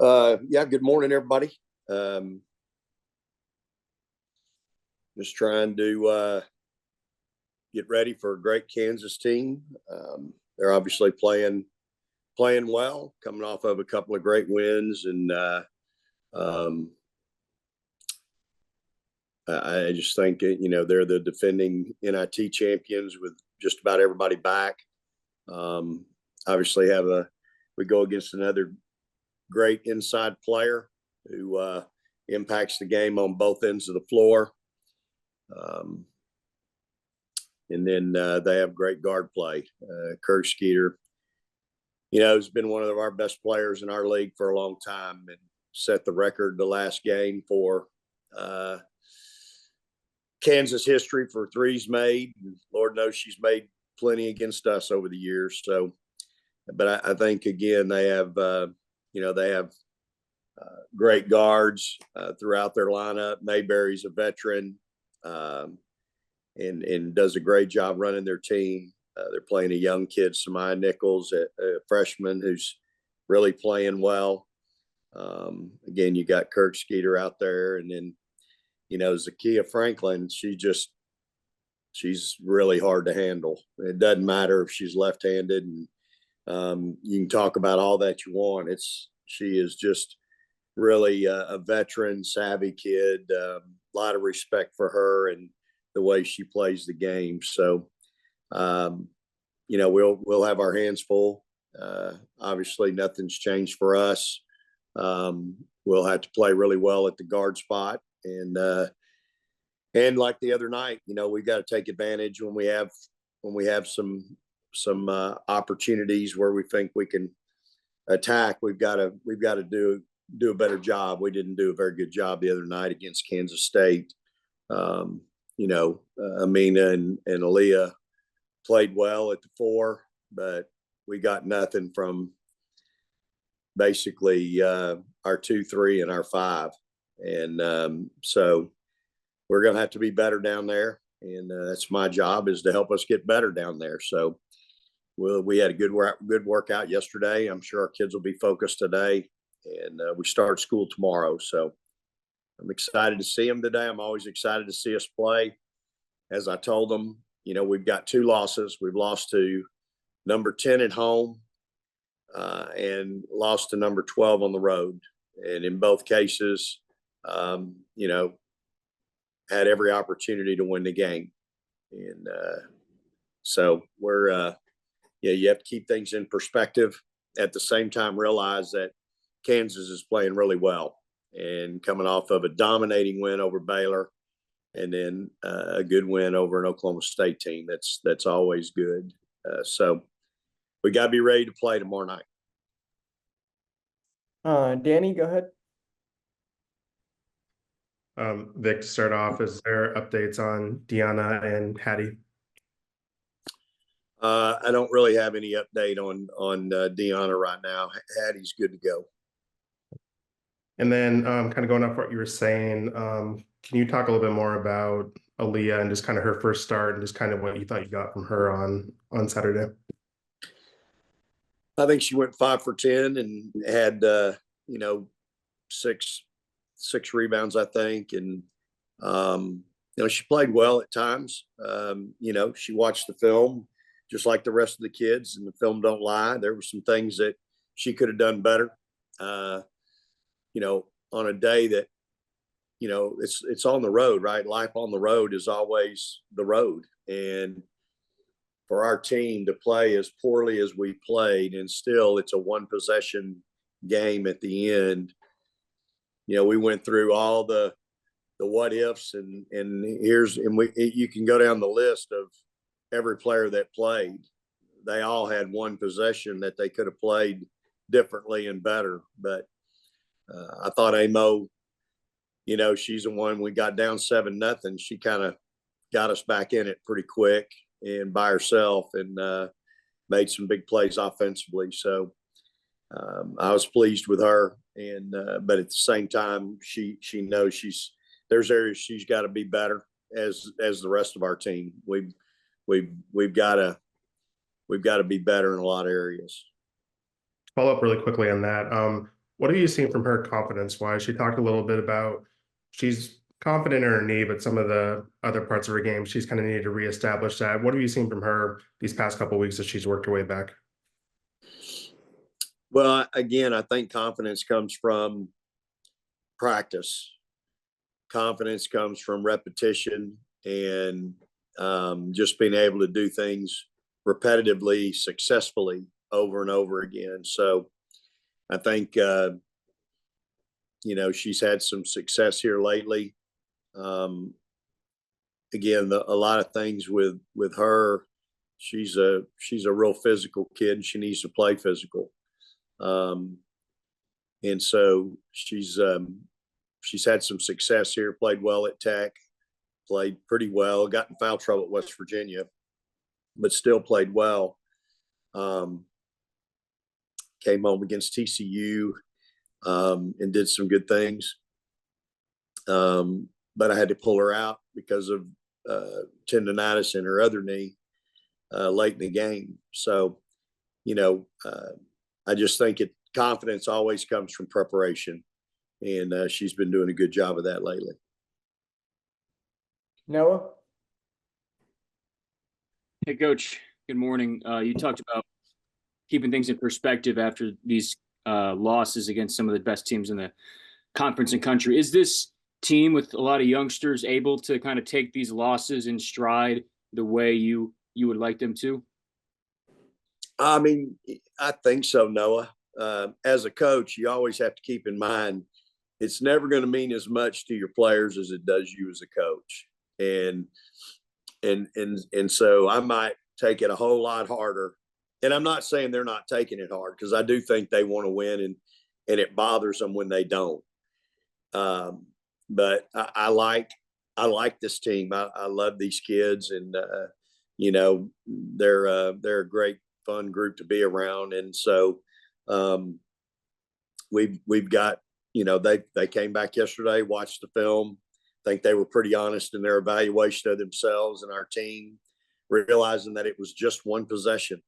Yeah, good morning, everybody. Just trying to get ready for a great Kansas team. They're obviously playing well, coming off of a couple of great wins, and um, I just think they're the defending NIT champions with just about everybody back. Obviously, we go against another great inside player who impacts the game on both ends of the floor. And then they have great guard play. Kirk Skeeter, has been one of our best players in our league for a long time and set the record the last game for Kansas history for threes made. Lord knows she's made plenty against us over the years. So, but I think again they have great guards throughout their lineup. Mayberry's a veteran and does a great job running their team. They're playing a young kid, Samaya Nichols, a freshman who's really playing well. Again, you got Kirk Skeeter out there, and then Zakiya Franklin. She's really hard to handle. It doesn't matter if she's left-handed, and you can talk about all that you want. She is just really a veteran, savvy kid. A lot of respect for her and the way she plays the game. So, we'll have our hands full. Obviously, nothing's changed for us. We'll have to play really well at the guard spot, and like the other night, we've got to take advantage when we have some opportunities where we think we can attack. We've got to do a better job. We didn't do a very good job the other night against Kansas State. Amina and Aaliyah played well at the four, but we got nothing from basically our 2-3 and our 5. And so we're going to have to be better down there. And that's my job, is to help us get better down there. So we had a good workout yesterday. I'm sure our kids will be focused today, and we start school tomorrow. So I'm excited to see them today. I'm always excited to see us play. As I told them, we've got 2 losses. We've lost to number 10 at home and lost to number 12 on the road. And in both cases, had every opportunity to win the game. And so we're, you have to keep things in perspective. At the same time, realize that Kansas is playing really well and coming off of a dominating win over Baylor, and then a good win over an Oklahoma State team. That's always good. So we got to be ready to play tomorrow night. Danny, go ahead. Vic, to start off, is there updates on Deanna and Hattie? I don't really have any update on Deanna right now. Hattie's good to go. And then kind of going off what you were saying, can you talk a little bit more about Aaliyah and just kind of her first start and just kind of what you thought you got from her on Saturday? I think she went 5 for 10 and had, 6 rebounds, I think. And, she played well at times. She watched the film just like the rest of the kids, and the film don't lie. There were some things that she could have done better. On a day that, it's on the road, right? Life on the road is always the road. And for our team to play as poorly as we played, and still it's a 1 possession game at the end, we went through all the what ifs, and you can go down the list of every player that played. They all had 1 possession that they could have played differently and better. But I thought Amo, she's the one, we got down 7-0. She kind of got us back in it pretty quick and by herself, and made some big plays offensively. So I was pleased with her. And but at the same time, she knows there's areas she's got to be better as the rest of our team. We've got to be better in a lot of areas. Follow up really quickly on that. What have you seen from her confidence-wise? She talked a little bit about she's confident in her knee, but some of the other parts of her game, she's kind of needed to reestablish that. What have you seen from her these past couple of weeks as she's worked her way back? Well, again, I think confidence comes from practice. Confidence comes from repetition and just being able to do things repetitively, successfully over and over again. So I think, she's had some success here lately. Again, a lot of things with her. She's a real physical kid, and she needs to play physical. And so she's had some success here. Played well at Tech, played pretty well. Got in foul trouble at West Virginia, but still played well. Came home against TCU and did some good things. But I had to pull her out because of tendonitis in her other knee late in the game. So, I just think confidence always comes from preparation, and she's been doing a good job of that lately. Noah? Hey, Coach. Good morning. You talked about keeping things in perspective after these losses against some of the best teams in the conference and country. Is this team with a lot of youngsters able to kind of take these losses in stride the way you would like them to? I mean, I think so, Noah. As a coach, you always have to keep in mind it's never going to mean as much to your players as it does you as a coach. And so I might take it a whole lot harder. And I'm not saying they're not taking it hard, because I do think they want to win, and it bothers them when they don't. But I like this team. I love these kids, and they're a great, fun group to be around. And so we've got, they came back yesterday, watched the film. I think they were pretty honest in their evaluation of themselves and our team, realizing that it was just one possession.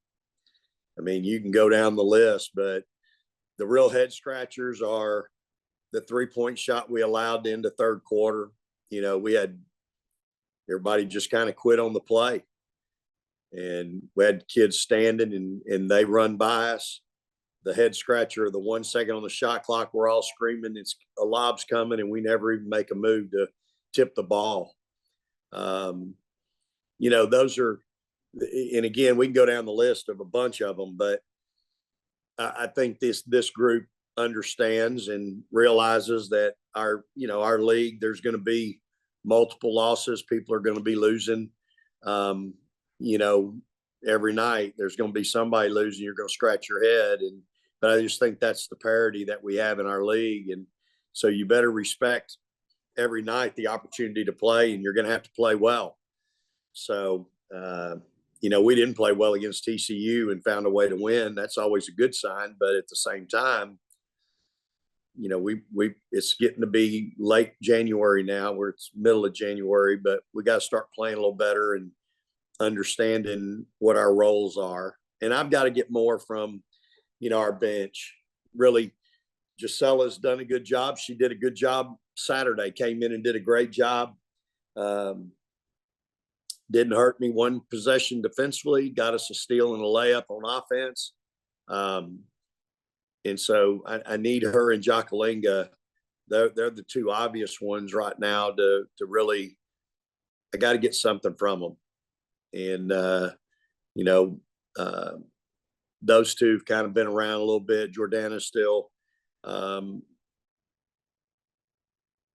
I mean, you can go down the list, but the real head scratchers are the 3-point shot we allowed in the third quarter. We had everybody just kind of quit on the play, and we had kids standing and they run by us. The head scratcher, the 1 second on the shot clock, we're all screaming, it's a lob's coming, and we never even make a move to tip the ball. Those are, and again, we can go down the list of a bunch of them, but I think this group understands and realizes that our league, there's going to be multiple losses. People are going to be losing. Every night there's going to be somebody losing. You're going to scratch your head, but I just think that's the parity that we have in our league, and so you better respect every night the opportunity to play, and you're going to have to play well. So. We didn't play well against TCU and found a way to win. That's always a good sign. But at the same time, it's getting to be late January now, where it's middle of January, but we got to start playing a little better and understanding what our roles are. And I've got to get more from, our bench. Really, Gisella's done a good job. She did a good job Saturday, came in and did a great job. Didn't hurt me one possession defensively, got us a steal and a layup on offense. And so I need her and Jakalinga. They're the two obvious ones right now to really, I got to get something from them. And, those two have kind of been around a little bit. Jordana's still,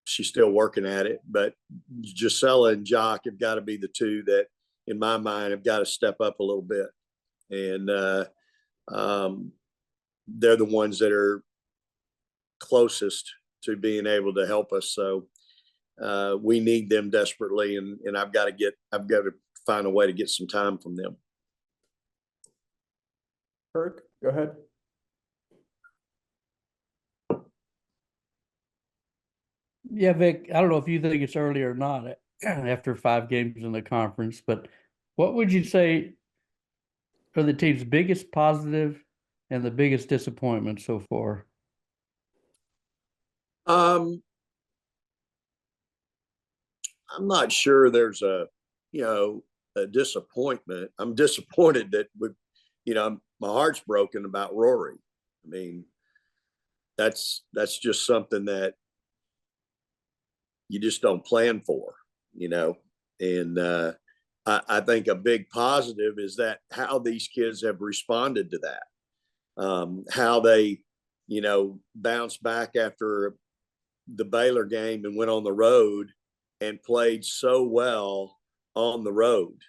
she's still working at it, but Gisela and Jock have got to be the two that, in my mind, have got to step up a little bit. And they're the ones that are closest to being able to help us. So we need them desperately, and I've got to find a way to get some time from them. Kirk, go ahead. Yeah, Vic, I don't know if you think it's early or not after 5 games in the conference, but what would you say are the team's biggest positive and the biggest disappointment so far? Um, I'm not sure there's a disappointment. I'm disappointed that my heart's broken about Rory. I mean, that's just something that you just don't plan for, and I think a big positive is that how these kids have responded to that, how they, bounced back after the Baylor game and went on the road and played so well on the road.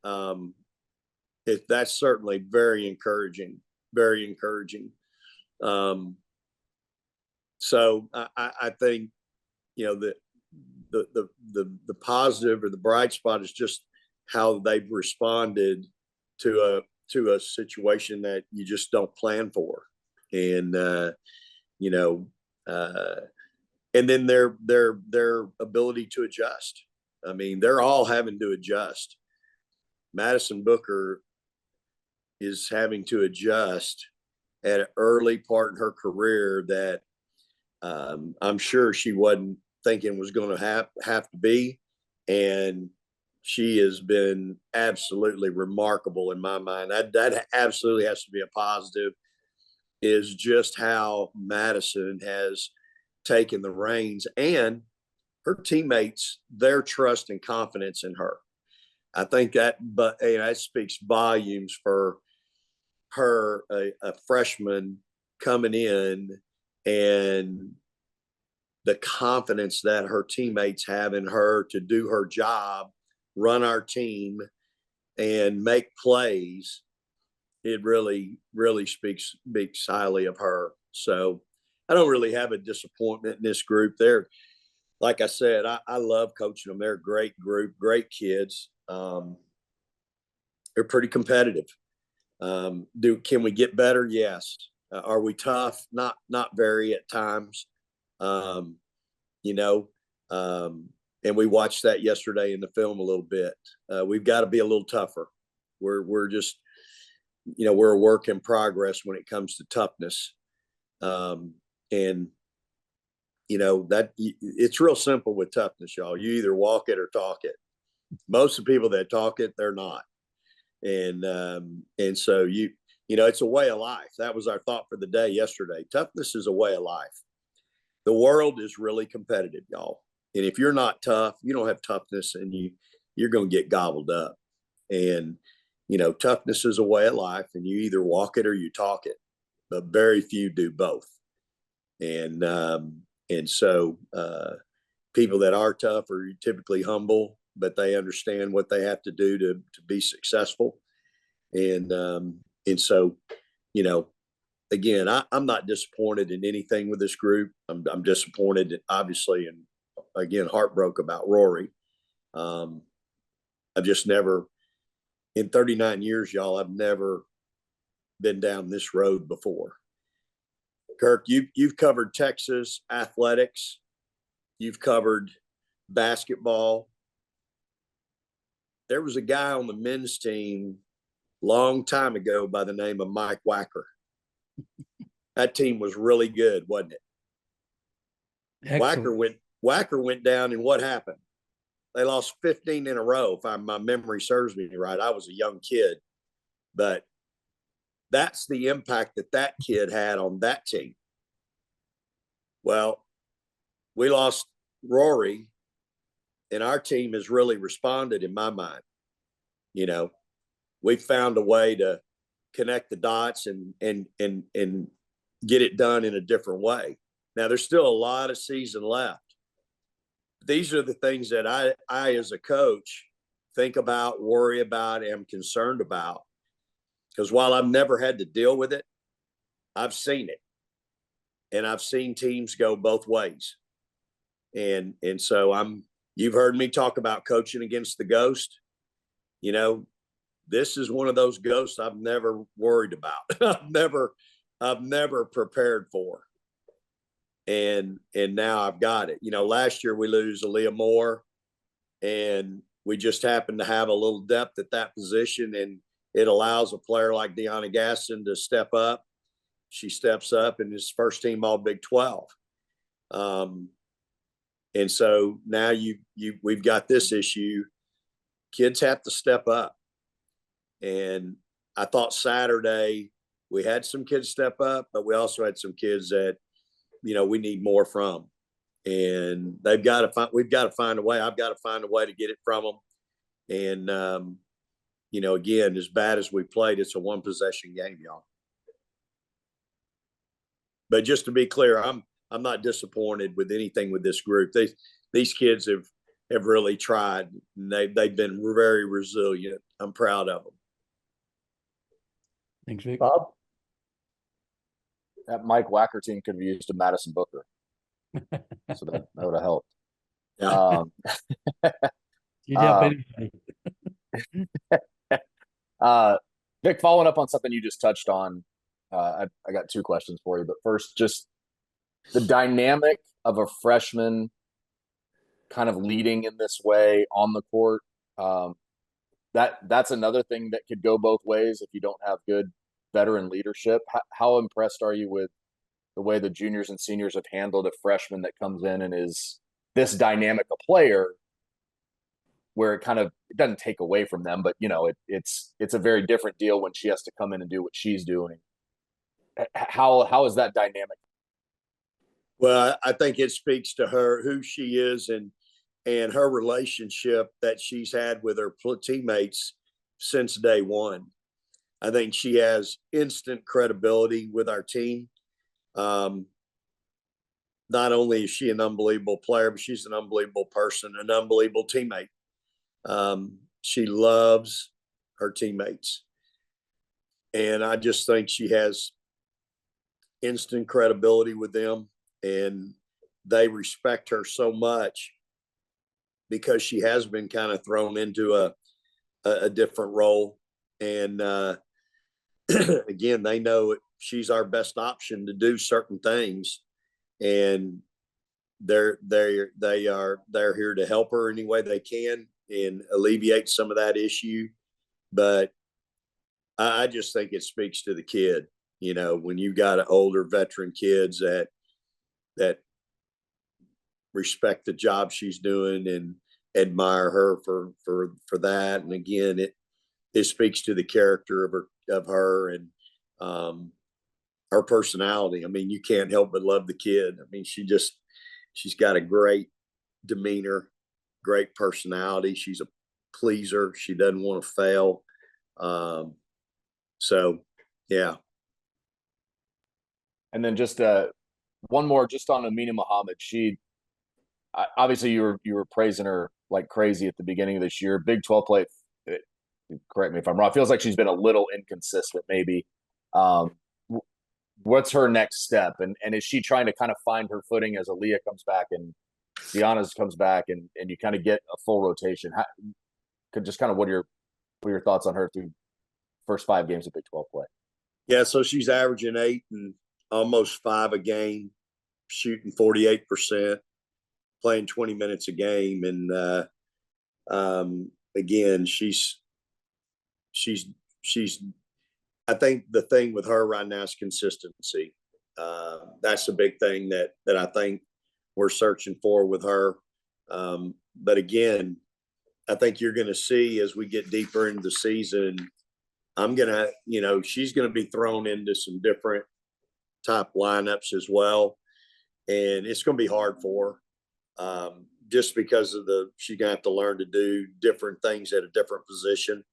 That's certainly very encouraging, very encouraging. So I think, the positive or the bright spot is just how they've responded to a situation that you just don't plan for. And, and then their ability to adjust. I mean, they're all having to adjust. Madison Booker is having to adjust at an early part in her career that I'm sure she wasn't thinking was going to have to be. And she has been absolutely remarkable in my mind. That absolutely has to be a positive, is just how Madison has taken the reins, and her teammates, their trust and confidence in her. I think that speaks volumes for her, a freshman coming in, and the confidence that her teammates have in her to do her job, run our team, and make plays. It really, really speaks highly of her. So I don't really have a disappointment in this group. They're, like I said, I love coaching them. They're a great group, great kids. They're pretty competitive. Can we get better? Yes. Are we tough? Not very at times. And we watched that yesterday in the film a little bit. We've got to be a little tougher. We're just, we're a work in progress when it comes to toughness. And that it's real simple with toughness, y'all. You either walk it or talk it. Most of the people that talk it, they're not. And so it's a way of life. That was our thought for the day yesterday. Toughness is a way of life. The world is really competitive, y'all. And if you're not tough, you don't have toughness, and you're going to get gobbled up. And, toughness is a way of life, and you either walk it or you talk it, but very few do both. And so people that are tough are typically humble, but they understand what they have to do to be successful. And so, again, I'm not disappointed in anything with this group. I'm disappointed, obviously, and again, heartbroken about Rory. I've just never, in 39 years, y'all, I've never been down this road before. Kirk, you've covered Texas athletics. You've covered basketball. There was a guy on the men's team long time ago by the name of Mike Wacker. That team was really good, wasn't it? Excellent. Wacker went down, and what happened? They lost 15 in a row, if my memory serves me right. I was a young kid, but that's the impact that kid had on that team. Well, we lost Rory, and our team has really responded in my mind. We found a way to connect the dots and get it done in a different way. Now, there's still a lot of season left. These are the things that I as a coach think about, worry about, am concerned about. Because while I've never had to deal with it, I've seen it. And I've seen teams go both ways. And so you've heard me talk about coaching against the ghost. This is one of those ghosts I've never worried about. I've never prepared for. And now I've got it. Last year we lose Aaliyah Moore, and we just happen to have a little depth at that position, and it allows a player like Deanna Gaston to step up. She steps up and is first team all Big 12. And so now we've got this issue. Kids have to step up. And I thought Saturday we had some kids step up, but we also had some kids that, we need more from. And we've got to find a way. I've got to find a way to get it from them. And, again, as bad as we played, it's a one possession game, y'all. But just to be clear, I'm not disappointed with anything with this group. These kids have really tried, and they've been very resilient. I'm proud of them. Thanks, Vic. Bob? That Mike Wacker team could have used a Madison Booker. So that would have helped. Yeah. You'd help anybody. Vic, following up on something you just touched on, I got two questions for you. But first, just the dynamic of a freshman kind of leading in this way on the court. That's another thing that could go both ways if you don't have good veteran leadership. How impressed are you with the way the juniors and seniors have handled a freshman that comes in and is this dynamic a player, where it doesn't take away from them, but it's a very different deal when she has to come in and do what she's doing. How is that dynamic? Well, I think it speaks to her, who she is, and her relationship that she's had with her teammates since day one. I think she has instant credibility with our team. Not only is she an unbelievable player, but she's an unbelievable person, an unbelievable teammate. She loves her teammates. And I just think she has instant credibility with them, and they respect her so much because she has been kind of thrown into a different role. And again, they know she's our best option to do certain things, and they're here to help her any way they can and alleviate some of that issue. But I just think it speaks to the kid, when you got older veteran kids that respect the job she's doing and admire her for that. And again, it speaks to the character of her and her personality. I mean, you can't help but love the kid. I mean, she's got a great demeanor, great personality. She's a pleaser. She doesn't want to fail. So, yeah. And then just one more, just on Amina Muhammad. She obviously you were praising her like crazy at the beginning of this year. Big 12 play. Correct me if I'm wrong. It feels like she's been a little inconsistent, maybe. What's her next step? And is she trying to kind of find her footing as Aaliyah comes back and Gianna's comes back and you kind of get a full rotation? What are your thoughts on her through first 5 games of Big 12 play? Yeah, so she's averaging 8 and almost 5 a game, shooting 48%, playing 20 minutes a game. And again, she's I think the thing with her right now is consistency. That's a big thing that I think we're searching for with her. But again, I think you're going to see as we get deeper into the season, she's going to be thrown into some different type lineups as well. And it's going to be hard for her just because of she's going to have to learn to do different things at a different position.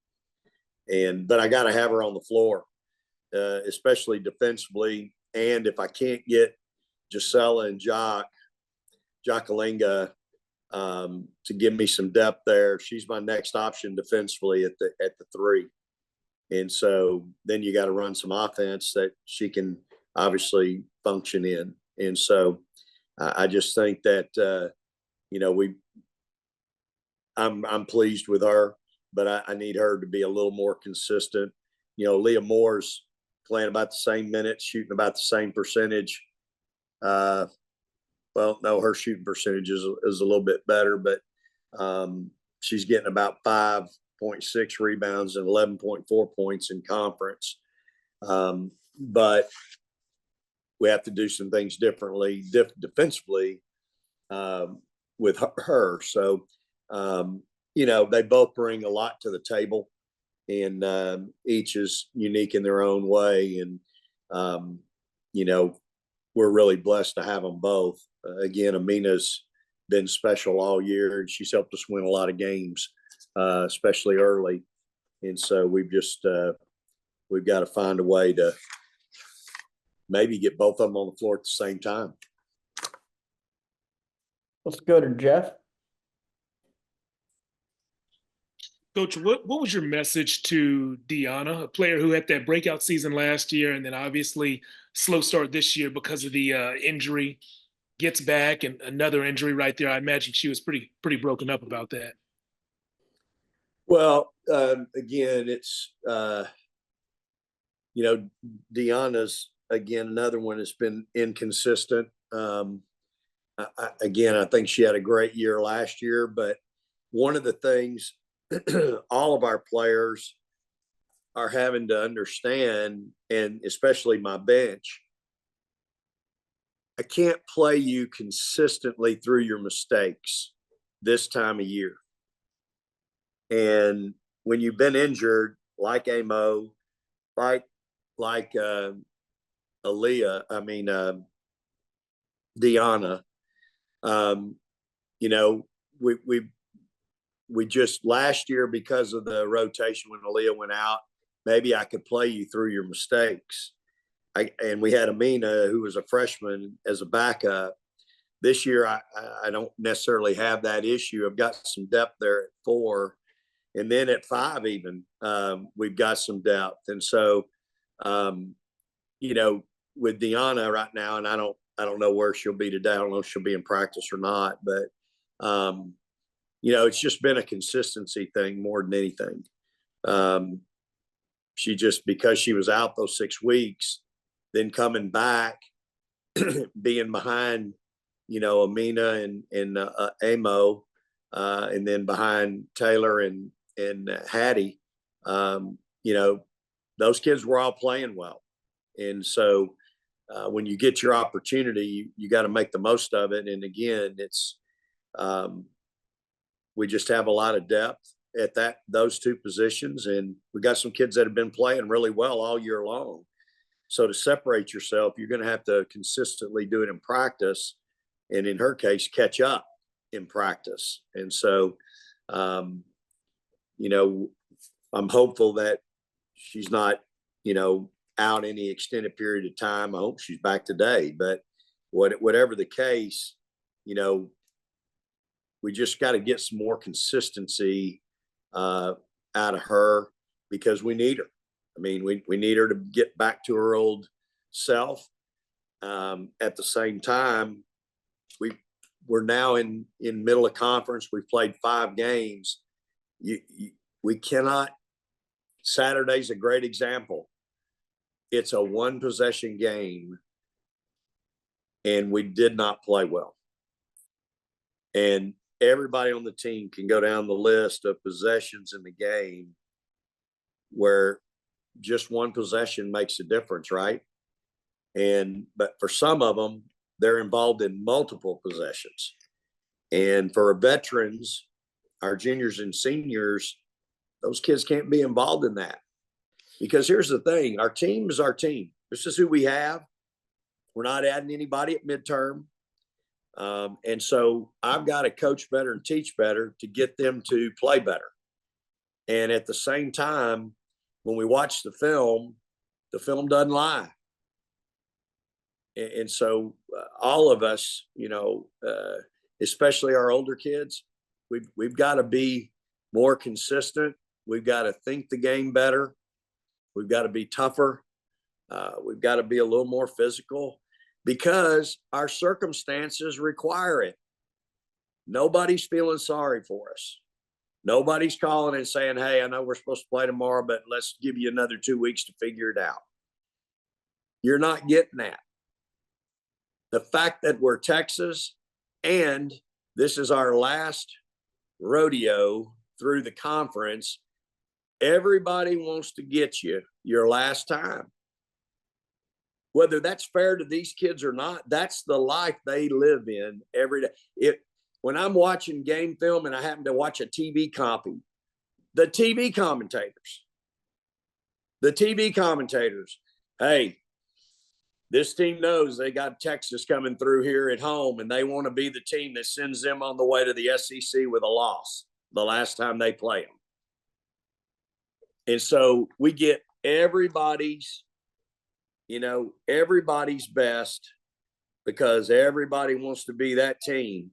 But I got to have her on the floor, especially defensively. And if I can't get Gisela and Jacquelinga to give me some depth there, she's my next option defensively at the 3. And so then you got to run some offense that she can obviously function in. And so I just think that I'm pleased with her, but I need her to be a little more consistent. Leah Moore's playing about the same minutes, shooting about the same percentage. Well, no, her shooting percentage is a little bit better, but she's getting about 5.6 rebounds and 11.4 points in conference. But we have to do some things differently defensively with her. So, they both bring a lot to the table, and each is unique in their own way. And, we're really blessed to have them both. Again, Amina's been special all year, and she's helped us win a lot of games, especially early. And so we've got to find a way to maybe get both of them on the floor at the same time. Let's go to Jeff. Coach, what was your message to Deanna, a player who had that breakout season last year and then obviously slow start this year because of the injury, gets back and another injury right there? I imagine she was pretty broken up about that. Well, again, it's, Deanna's, again, another one that's been inconsistent. I think she had a great year last year, but one of the things all of our players are having to understand, and especially my bench, I can't play you consistently through your mistakes this time of year. And when you've been injured, like Amo, like Aaliyah, Deanna, we just last year, because of the rotation when Aaliyah went out, maybe I could play you through your mistakes. And we had Amina, who was a freshman, as a backup. This year, I don't necessarily have that issue. I've got some depth there at 4. And then at 5 even, we've got some depth. And so, with Deanna right now, and I don't know where she'll be today. I don't know if she'll be in practice or not, but, it's just been a consistency thing more than anything. She just, because she was out those 6 weeks, then coming back, being behind, Amina and Amo, and then behind Taylor and Hattie, those kids were all playing well. And so when you get your opportunity, you got to make the most of it. And again, it's we just have a lot of depth at those 2 positions, and we got some kids that have been playing really well all year long. So to separate yourself, you're going to have to consistently do it in practice, and in her case, catch up in practice. And so, I'm hopeful that she's not, out any extended period of time. I hope she's back today, but whatever the case, we just got to get some more consistency out of her, because we need her. I mean, we need her to get back to her old self. At the same time, we're now in middle of conference. We've played 5 games. We cannot. Saturday's a great example. It's a 1 possession game, and we did not play well. And everybody on the team can go down the list of possessions in the game where just 1 possession makes a difference, right? But for some of them, they're involved in multiple possessions. And for our veterans, our juniors and seniors, those kids can't be involved in that. Because here's the thing, our team is our team. This is who we have. We're not adding anybody at midterm. And so I've got to coach better and teach better to get them to play better. And at the same time, when we watch the film doesn't lie. And so all of us, especially our older kids, we've got to be more consistent. We've got to think the game better. We've got to be tougher. We've got to be a little more physical, because our circumstances require it. Nobody's feeling sorry for us. Nobody's calling and saying, hey, I know we're supposed to play tomorrow, but let's give you another 2 weeks to figure it out. You're not getting that. The fact that we're Texas and this is our last rodeo through the conference, everybody wants to get you your last time. whether that's fair to these kids or not, that's the life they live in every day. When I'm watching game film and I happen to watch a TV copy, the TV commentators, hey, this team knows they got Texas coming through here at home, and they want to be the team that sends them on the way to the SEC with a loss the last time they play them. And so we get everybody's best because everybody wants to be that team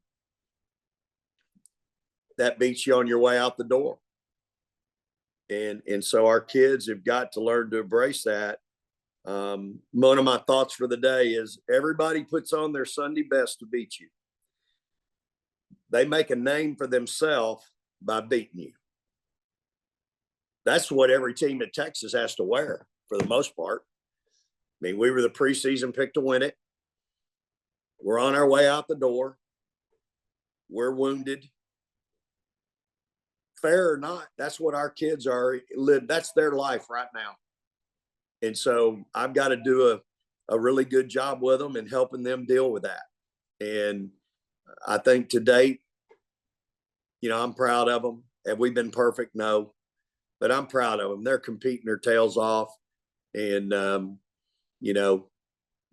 that beats you on your way out the door. And so our kids have got to learn to embrace that. One of my thoughts for the day is everybody puts on their Sunday best to beat you. They make a name for themselves by beating you. That's what every team at Texas has to wear for the most part. I mean, we were the preseason pick to win it. We're on our way out the door. We're wounded. Fair or not, that's what our kids are. That's their life right now. And so I've got to do a really good job with them and helping them deal with that. And I think to date, I'm proud of them. Have we been perfect? No. But I'm proud of them. They're competing their tails off. And,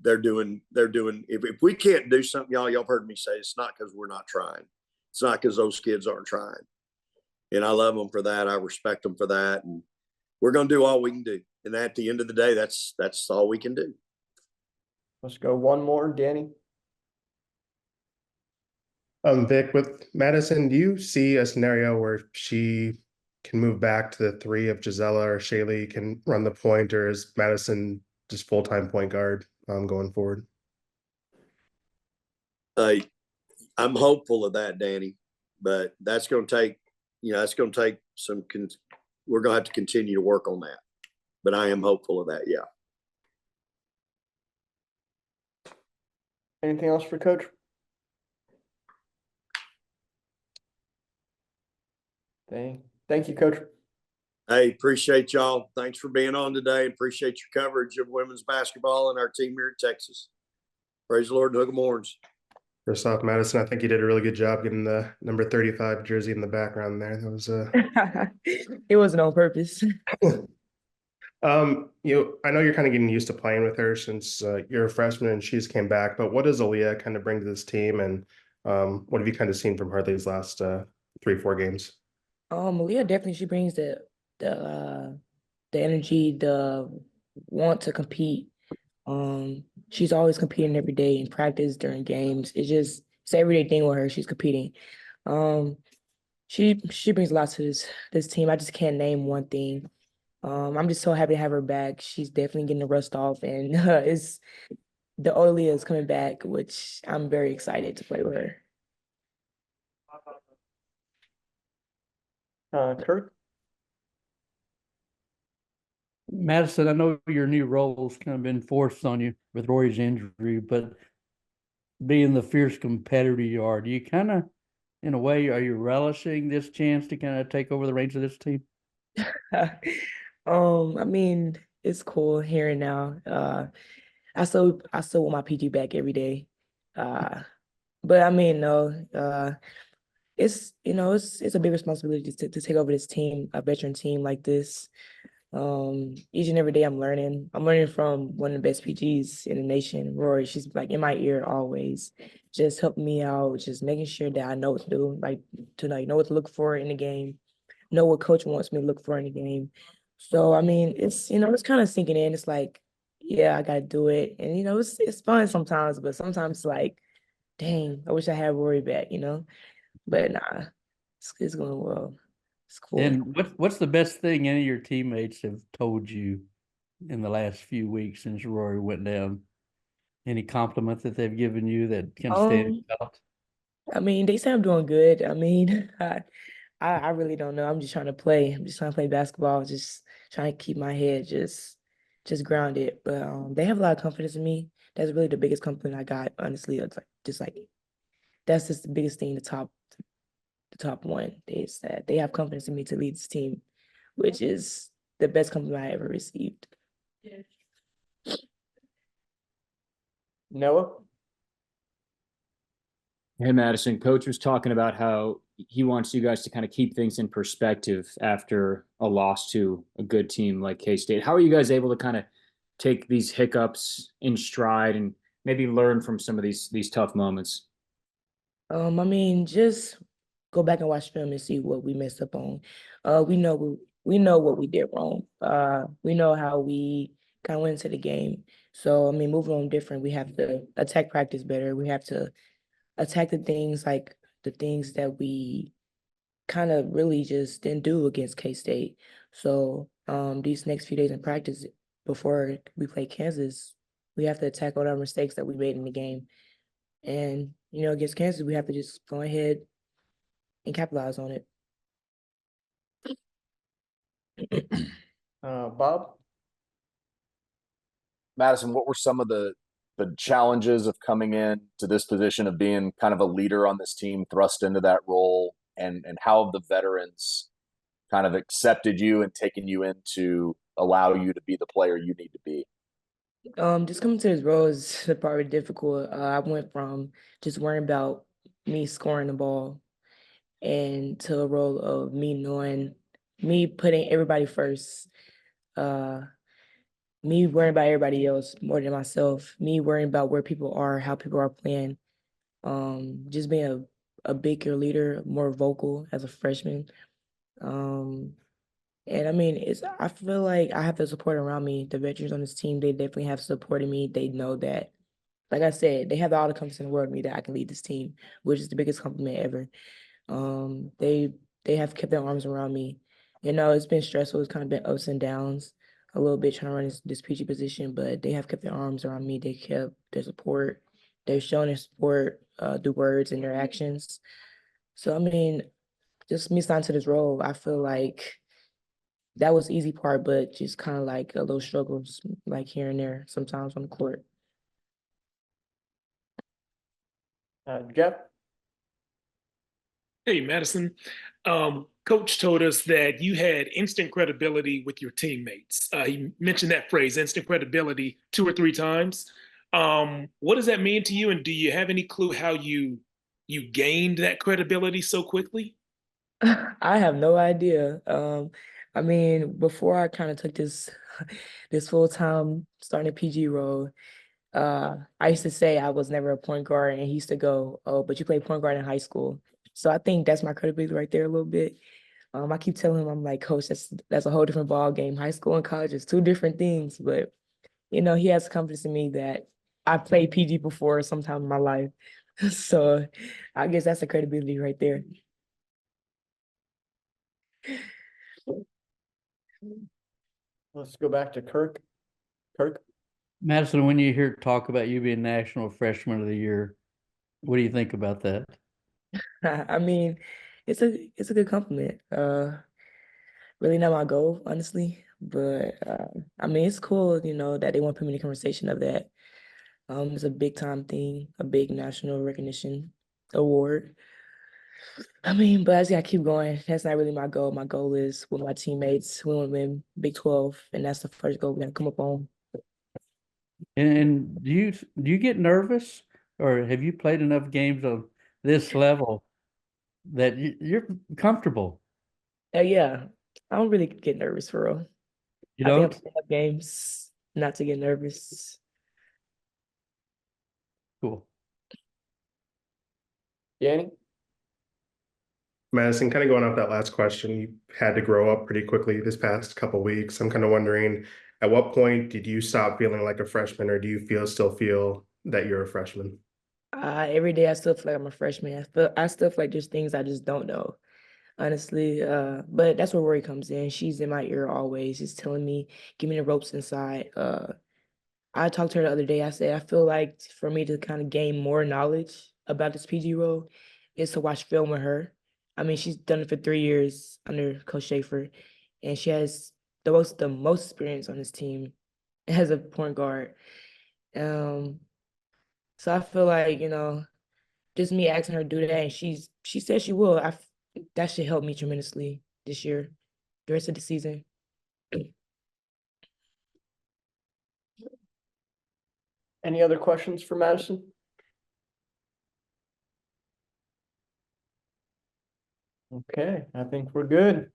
they're doing, if we can't do something, y'all have heard me say, it's not because we're not trying. It's not because those kids aren't trying. And I love them for that. I respect them for that. And we're going to do all we can do. And at the end of the day, that's all we can do. Let's go one more, Danny. Vic, with Madison, do you see a scenario where she can move back to the three if Gisela or Shaylee can run the point, or is Madison just full-time point guard going forward? I'm hopeful of that, Danny, but that's going to take, some, we're going to have to continue to work on that, but I am hopeful of that. Yeah. Anything else for Coach? Thank you, Coach. Hey, appreciate y'all. Thanks for being on today. Appreciate your coverage of women's basketball and our team here in Texas. Praise the Lord and hook 'em horns. First off, Madison, I think you did a really good job getting the number 35 jersey in the background there. That was It wasn't on purpose. I know you're kind of getting used to playing with her since you're a freshman and she's came back, but what does Aaliyah kind of bring to this team, and what have you kind of seen from her these last 3-4 games? Aaliyah definitely, she brings the energy, the want to compete. She's always competing every day in practice, during games. It's an everyday thing with her. She's competing. She brings a lot to this team. I just can't name one thing. I'm just so happy to have her back. She's definitely getting the rust off, and it's the Aaliyah is coming back, which I'm very excited to play with her. Kirk? Madison, I know your new role's kind of been forced on you with Rory's injury, but being the fierce competitor you are, do you kind of, in a way, are you relishing this chance to kind of take over the reins of this team? I mean, it's cool here and now. I still want my PG back every day. But I mean, no, it's a big responsibility to take over this team, a veteran team like this. Each and every day I'm learning from one of the best PGs in the nation, Rory. She's like in my ear always, just helping me out, just making sure that I know what to do, know what to look for in the game, know what coach wants me to look for in the game. So I mean, it's it's kind of sinking in. It's like, yeah, I gotta do it, and it's fun sometimes, but sometimes it's like, dang, I wish I had Rory back, But nah, it's going well. It's cool. And what's the best thing any of your teammates have told you in the last few weeks since Rory went down? Any compliment that they've given you that can stand out? I mean, they say I'm doing good. I mean, I really don't know. I'm just trying to play. I'm just trying to play basketball. Just trying to keep my head just grounded. But they have a lot of confidence in me. That's really the biggest compliment I got. Honestly, it's like that's just the biggest thing. The top one is that they have confidence in me to lead this team, which is the best compliment I ever received. Noah? Hey, Madison, coach was talking about how he wants you guys to kind of keep things in perspective after a loss to a good team like K-State. How are you guys able to kind of take these hiccups in stride and maybe learn from some of these tough moments? I mean, just go back and watch film and see what we messed up on. We know what we did wrong. We know how we kind of went into the game. So I mean, moving on different, we have to attack practice better. We have to attack the things that we kind of really just didn't do against K-State. So these next few days in practice before we play Kansas, we have to attack all our mistakes that we made in the game. And against Kansas, we have to just go ahead and capitalize on it. Bob? Madison, what were some of the challenges of coming in to this position of being kind of a leader on this team, thrust into that role, and how have the veterans kind of accepted you and taken you in to allow you to be the player you need to be? Just coming to this role is probably difficult. I went from just worrying about me scoring the ball and to a role of me putting everybody first. Me worrying about everybody else more than myself. Me worrying about where people are, how people are playing. Just being a bigger leader, more vocal as a freshman. And I mean, I feel like I have the support around me. The veterans on this team, they definitely have supported me. They know that, like I said, they have all the confidence in the world in me that I can lead this team, which is the biggest compliment ever. They have kept their arms around me. It's been stressful. It's kind of been ups and downs a little bit trying to run this PG position, but they have kept their arms around me. They kept their support. They've shown their support through words and their actions. So, I mean, just me signing to this role, I feel like that was the easy part, but just kind of like a little struggles like here and there sometimes on the court. Jeff? Hey, Madison. Coach told us that you had instant credibility with your teammates. He mentioned that phrase, instant credibility, 2 or 3 times. What does that mean to you? And do you have any clue how you gained that credibility so quickly? I have no idea. I mean, before I kind of took this this full-time starting PG role, I used to say I was never a point guard, and he used to go, "Oh, but you played point guard in high school." So I think that's my credibility right there a little bit. I keep telling him, I'm like, Coach, that's a whole different ball game. High school and college is 2 different things, but he has confidence in me that I played PG before sometime in my life. So I guess that's the credibility right there. Let's go back to Kirk. Kirk? Madison, when you hear talk about you being National Freshman of the Year, what do you think about that? I mean, it's a good compliment. Really not my goal, honestly, but I mean, it's cool, that they want to put me in the conversation of that. It's a big time thing, a big national recognition award. I mean, but I just gotta keep going. That's not really my goal. My goal is with my teammates, we want to win Big 12, and that's the first goal we gotta come up on. And do you get nervous, or have you played enough games on this level that you're comfortable? Yeah, I don't really get nervous for real. You I think don't? I'm playing enough games not to get nervous. Cool. Danny? Madison, kind of going off that last question, you had to grow up pretty quickly this past couple of weeks. I'm kind of wondering, at what point did you stop feeling like a freshman, or do you still feel that you're a freshman? Every day I still feel like I'm a freshman. I still feel like there's things I just don't know, honestly. But that's where Rory comes in. She's in my ear always, just telling me, give me the ropes inside. I talked to her the other day. I said, I feel like for me to kind of gain more knowledge about this PG role is to watch film with her. I mean, she's done it for 3 years under Coach Schaefer, and she has the most experience on this team as a point guard. Um, so I feel like, just me asking her to do that, and she said she will. That should help me tremendously this year, the rest of the season. Any other questions for Madison? Okay, I think we're good,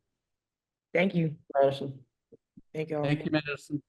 Thank you. Madison. Thank y'all. Thank you, Madison.